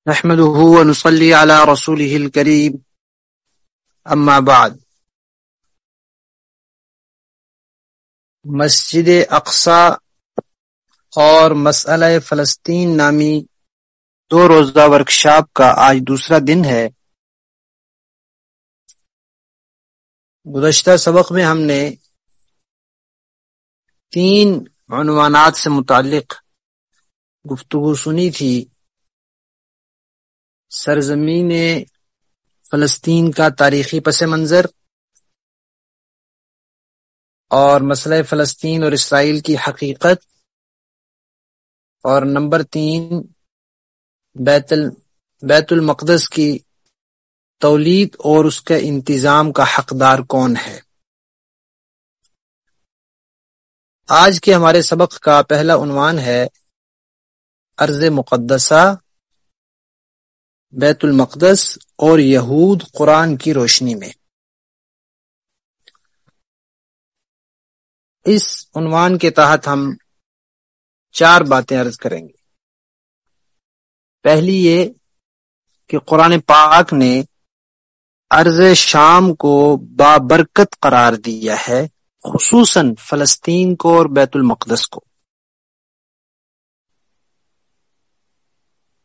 نحمده ونصلي على رسوله الكريم اما بعد۔ مسجد اقصی اور مسئلہ فلسطین نامی 2 روزہ ورکشاپ کا آج دوسرا دن ہے۔ گزشتہ سبق میں ہم نے 3 عنوانات سے متعلق گفتگو سنی تھی۔ سرزمین فلسطین کا تاریخی پس منظر، اور مسئلہ فلسطین اور اسرائیل کی حقیقت، اور نمبر 3 بیت المقدس کی تولید اور اس کے انتظام کا حقدار کون ہے۔ آج کے ہمارے سبق کا پہلا عنوان ہے ارض مقدسہ، بیت المقدس اور یہود قرآن کی روشنی میں۔ اس عنوان کے تحت ہم 4 باتیں عرض کریں گے۔ پہلی یہ کہ قرآن پاک نے ارض شام کو بابرکت قرار دیا ہے، خصوصاً فلسطین کو اور بیت المقدس کو۔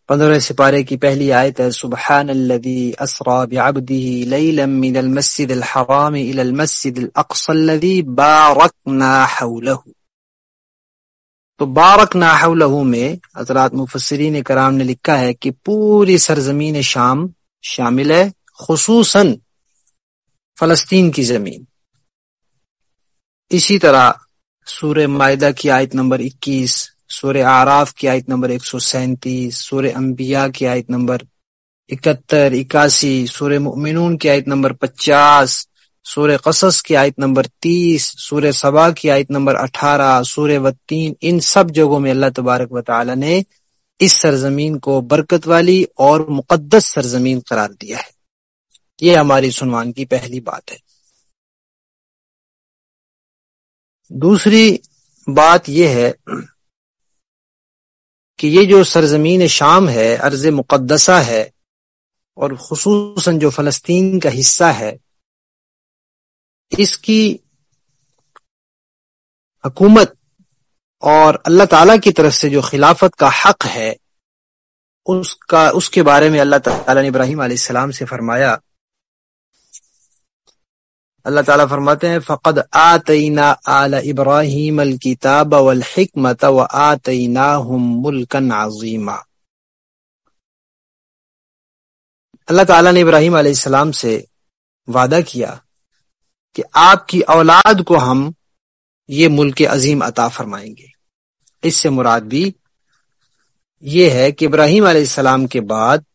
15 سپارے کی پہلی آیت ہے، سبحان الذی اسری بعبدہ لیلا من المسجد الحرام الى المسجد الاقصى الذی بارکنا حولہ۔ تو بارکنا حولہ میں حضرات مفسرین کرام نے لکھا ہے کہ پوری سرزمین شام شامل ہے، خصوصاً فلسطین کی زمین۔ اسی طرح سورہ مائدہ کی آیت نمبر 21، سورہ اعراف کی آیت نمبر 137، سورہ انبیاء کی آیت نمبر 71 81، سورہ مؤمنون کی آیت نمبر 50، سورہ قصص کی آیت نمبر 30، سورہ سبا کی آیت نمبر 18، سورہ والتین، ان سب جگہوں میں اللہ تبارک و تعالی نے اس سرزمین کو برکت والی اور مقدس سرزمین قرار دیا ہے۔ یہ ہماری عنوان کی پہلی بات ہے۔ دوسری بات یہ ہے کہ یہ جو سرزمین شام ہے، ارض مقدسہ ہے، اور خصوصاً جو فلسطین کا حصہ ہے، اس کی حکومت اور اللہ تعالیٰ کی طرف سے جو خلافت کا حق ہے، اس کے بارے میں اللہ تعالیٰ نے ابراہیم علیہ السلام سے فرمایا۔ اللہ تعالیٰ فرماتے ہیں فَقَدْ آتَيْنَا آلَ إِبْرَاهِيمَ الْكِتَابَ وَالْحِكْمَةَ وَآتَيْنَاهُمْ مُلْكًا عَظِيمًا۔ اللہ تعالیٰ نے ابراہیم علیہ السلام سے وعدہ کیا کہ آپ کی اولاد کو ہم یہ ملک عظیم عطا فرمائیں گے۔ اس سے مراد بھی یہ ہے کہ ابراہیم علیہ السلام کے بعد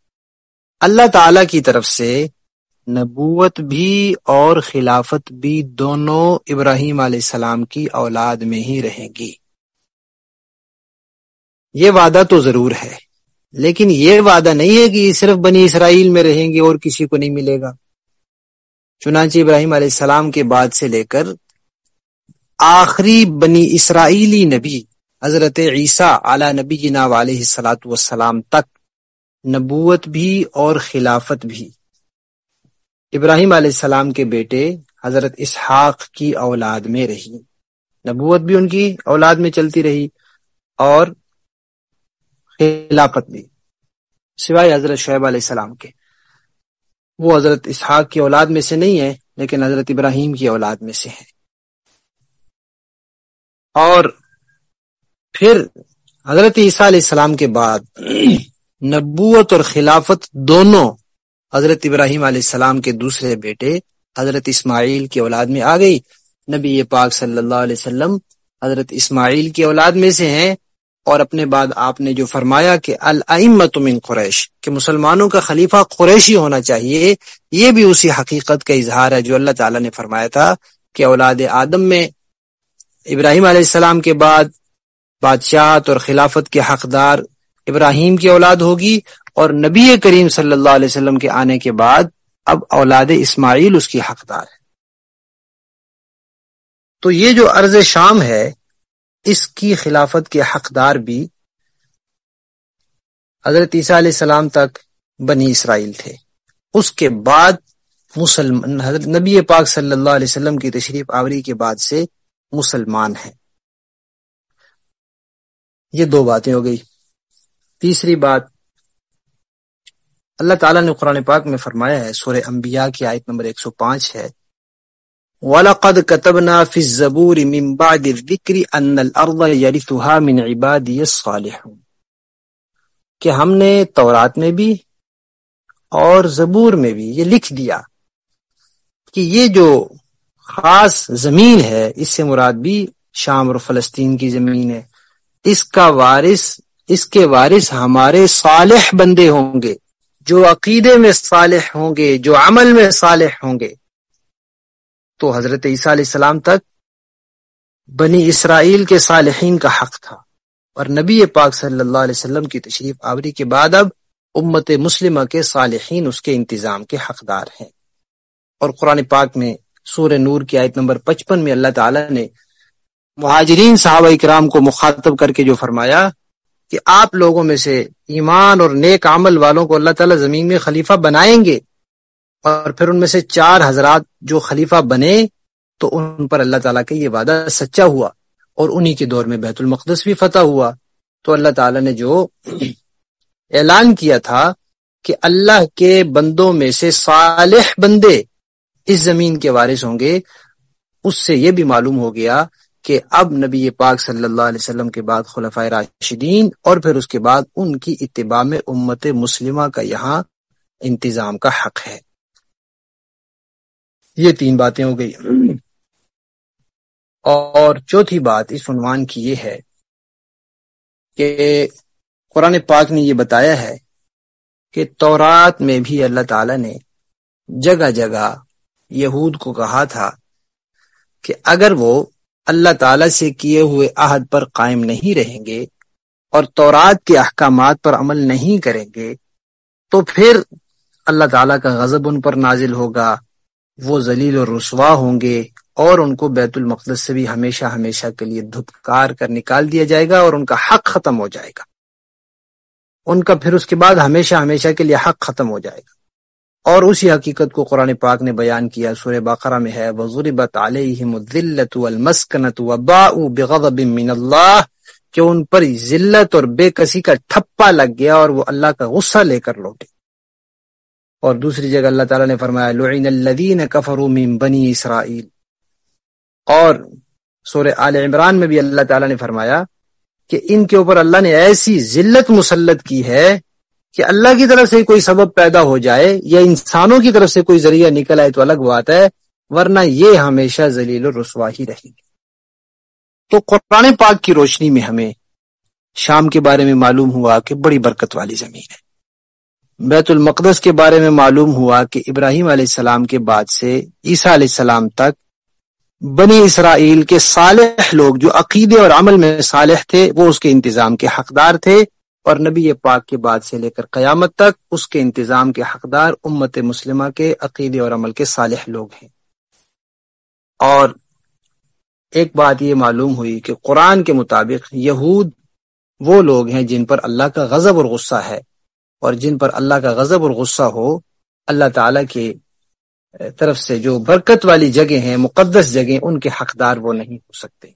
اللہ تعالیٰ کی طرف سے نبوت بھی اور خلافت بھی دونوں ابراہیم علیہ السلام کی اولاد میں ہی رہیں گی۔ یہ وعدہ تو ضرور ہے، لیکن یہ وعدہ نہیں ہے کہ یہ صرف بنی اسرائیل میں رہیں گے اور کسی کو نہیں ملے گا۔ چنانچہ ابراہیم علیہ السلام کے بعد سے لے کر آخری بنی اسرائیلی نبی حضرت عیسیٰ علی نبینا علیہ الصلوۃ والسلام تک نبوت بھی اور خلافت بھی ابراہیم علیہ السلام کے بیٹے حضرت اسحاق کی اولاد میں رہی، نبوت بھی ان کی اولاد میں چلتی رہی اور خلافت بھی، سوائے حضرت شعیب علیہ السلام کے۔ وہ حضرت اسحاق کی اولاد میں سے نہیں ہے، لیکن حضرت ابراہیم کی اولاد میں سے ہے۔ اور پھر حضرت عیسیٰ علیہ السلام کے بعد نبوت اور خلافت دونوں حضرت ابراہیم علیہ السلام کے دوسرے بیٹے حضرت اسماعیل کی اولاد میں آ گئی۔ نبی پاک صلی اللہ علیہ وسلم حضرت اسماعیل کی اولاد میں سے ہیں، اور اپنے بعد آپ نے جو فرمایا کہ الائمۃ من قریش، کہ مسلمانوں کا خلیفہ قریشی ہونا چاہیے، یہ بھی اسی حقیقت کا اظہار ہے جو اللہ تعالیٰ نے فرمایا تھا کہ اولاد آدم میں ابراہیم علیہ السلام کے بعد بادشاہت اور خلافت کے حقدار ابراہیم کی اولاد ہوگی، اور نبی کریم صلی اللہ علیہ وسلم کے آنے کے بعد اب اولاد اسماعیل اس کی حقدار ہے۔ تو یہ جو ارض شام ہے، اس کی خلافت کے حقدار بھی حضرت عیسیٰ علیہ السلام تک بنی اسرائیل تھے، اس کے بعد حضرت نبی پاک صلی اللہ علیہ وسلم کی تشریف آوری کے بعد سے مسلمان ہیں۔ یہ دو باتیں ہو گئی۔ تیسری بات، اللہ تعالیٰ نے قرآن پاک میں فرمایا ہے، سورہ انبیاء کی آیت نمبر 105 ہے، وَلَقَدْ كَتَبْنَا فِي الزَّبُورِ مِن بَعْدِ الذِّكْرِ أَنَّ الْأَرْضَ يَرِثُهَا مِنْ عِبَادِيَ الصَّالِحُونَ، کہ ہم نے تورات میں بھی اور زبور میں بھی یہ لکھ دیا کہ یہ جو خاص زمین ہے، اس سے مراد بھی شام اور فلسطین کی زمین ہے، اس کے وارث ہمارے صالح بندے ہوں گے، جو عقیدے میں صالح ہوں گے، جو عمل میں صالح ہوں گے۔ تو حضرت عیسیٰ علیہ السلام تک بنی اسرائیل کے صالحین کا حق تھا، اور نبی پاک صلی اللہ علیہ وسلم کی تشریف آوری کے بعد اب امت مسلمہ کے صالحین اس کے انتظام کے حقدار ہیں۔ اور قرآن پاک میں سورہ نور کی آیت نمبر 55 میں اللہ تعالی نے مہاجرین صحابہ اکرام کو مخاطب کر کے جو فرمایا کہ آپ لوگوں میں سے ایمان اور نیک عمل والوں کو اللہ تعالیٰ زمین میں خلیفہ بنائیں گے، اور پھر ان میں سے 4 حضرات جو خلیفہ بنے تو ان پر اللہ تعالیٰ کا یہ وعدہ سچا ہوا، اور انہی کے دور میں بیت المقدس بھی فتح ہوا۔ تو اللہ تعالیٰ نے جو اعلان کیا تھا کہ اللہ کے بندوں میں سے صالح بندے اس زمین کے وارث ہوں گے، اس سے یہ بھی معلوم ہو گیا کہ اب نبی پاک صلی اللہ علیہ وسلم کے بعد خلفائے راشدین اور پھر اس کے بعد ان کی اتباع میں امت مسلمہ کا یہاں انتظام کا حق ہے۔ یہ 3 باتیں ہو گئی۔ اور چوتھی بات اس عنوان کی یہ ہے کہ قرآن پاک نے یہ بتایا ہے کہ تورات میں بھی اللہ تعالی نے جگہ جگہ یہود کو کہا تھا کہ اگر وہ اللہ تعالی سے کیے ہوئے عہد پر قائم نہیں رہیں گے اور تورات کے احکامات پر عمل نہیں کریں گے تو پھر اللہ تعالیٰ کا غضب ان پر نازل ہوگا، وہ ذلیل و رسوا ہوں گے، اور ان کو بیت المقدس سے بھی ہمیشہ ہمیشہ کے لیے دھتکار کر نکال دیا جائے گا، اور ان کا حق ختم ہو جائے گا، ان کا پھر اس کے بعد ہمیشہ ہمیشہ کے لیے حق ختم ہو جائے گا۔ اور اسی حقیقت کو قرآن پاک نے بیان کیا، سورہ بقرہ میں ہے، وَضُرِبَتْ عَلَيْهِمُ الذِّلَّةُ وَالْمَسْكَنَةُ وَبَاءُوا بِغَضَبٍ مِّنَ اللَّهِ، کہ ان پر ذلت اور بے کسی کا ٹھپا لگ گیا اور وہ اللہ کا غصہ لے کر لوٹے۔ اور دوسری جگہ اللہ تعالیٰ نے فرمایا لُعِنَ الَّذِينَ كَفَرُوا مِن بَنِي اسرائیل، اور سورہ آل عمران میں بھی اللہ تعالیٰ نے فرمایا کہ ان کے اوپر اللہ نے ایسی ذلت مسلط کی ہے کہ اللہ کی طرف سے کوئی سبب پیدا ہو جائے یا انسانوں کی طرف سے کوئی ذریعہ نکل آئے تو الگ بات ہے، ورنہ یہ ہمیشہ ذلیل و رسوا ہی رہیں گے۔ تو قرآن پاک کی روشنی میں ہمیں شام کے بارے میں معلوم ہوا کہ بڑی برکت والی زمین ہے، بیت المقدس کے بارے میں معلوم ہوا کہ ابراہیم علیہ السلام کے بعد سے عیسیٰ علیہ السلام تک بنی اسرائیل کے صالح لوگ جو عقیدے اور عمل میں صالح تھے وہ اس کے انتظام کے حقدار تھے، اور نبی پاک کے بعد سے لے کر قیامت تک اس کے انتظام کے حقدار امت مسلمہ کے عقیدے اور عمل کے صالح لوگ ہیں۔ اور ایک بات یہ معلوم ہوئی کہ قرآن کے مطابق یہود وہ لوگ ہیں جن پر اللہ کا غضب اور غصہ ہے، اور جن پر اللہ کا غضب اور غصہ ہو، اللہ تعالیٰ کے طرف سے جو برکت والی جگہ ہیں، مقدس جگہیں، ان کے حقدار وہ نہیں ہو سکتے۔